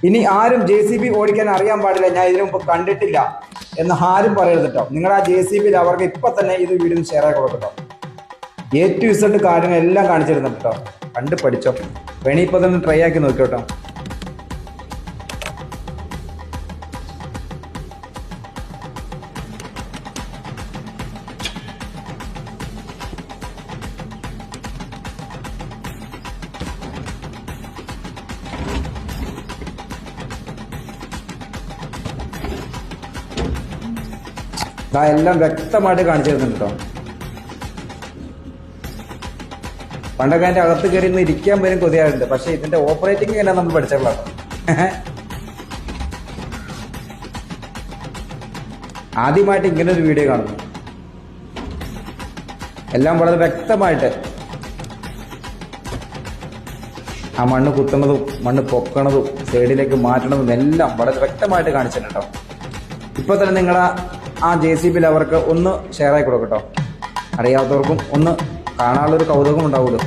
ഇനി ആരും JCB ഓടിക്കാൻ അറിയാൻ പാടില്ല, ഞാൻ ഇതിനു മുമ്പ് കണ്ടിട്ടില്ല എന്ന് ആരും പറയരുത് കേട്ടോ. നിങ്ങൾ ആ JCB അവർക്ക് ഇപ്പം തന്നെ ഇത് വീഡിയോ ഷെയർ ആക്കി കൊടുക്കട്ടോ. A to Z കാര്യങ്ങൾ എല്ലാം കാണിച്ചു തരുന്നുണ്ട് കേട്ടോ. കണ്ട് പഠിച്ചോ. വേണി ഇപ്പം തന്നെ ട്രൈ ആക്കി നോക്കിയോട്ടോ. എല്ലാം വ്യക്തമായിട്ട് കാണിച്ചു തരുന്നുണ്ട് കേട്ടോ. പണ്ടൊക്കെ അതിൻ്റെ അകത്ത് കയറി ഇന്ന് ഇരിക്കാൻ പോലും കൊതിയാറുണ്ട്. പക്ഷെ ഇതിന്റെ ഓപ്പറേറ്റിംഗ് എല്ലാം നമ്മൾ പഠിച്ചിട്ടുള്ള ആദ്യമായിട്ട് ഇങ്ങനെ ഒരു വീഡിയോ കാണുന്നു. എല്ലാം വളരെ വ്യക്തമായിട്ട് ആ മണ്ണ് കുത്തുന്നതും മണ്ണ് പൊക്കണതും സൈഡിലേക്ക് മാറ്റണതും എല്ലാം വളരെ വ്യക്തമായിട്ട് കാണിച്ചിട്ടുണ്ടോ. ഇപ്പൊ തന്നെ നിങ്ങളെ ആ JCB അവർക്ക് ഒന്ന് ഷെയർ ആക്കി കൊടുക്കട്ടോ. അറിയാത്തവർക്കും ഒന്ന് കാണാനുള്ളൊരു കൗതുകം ഉണ്ടാവുമല്ലോ.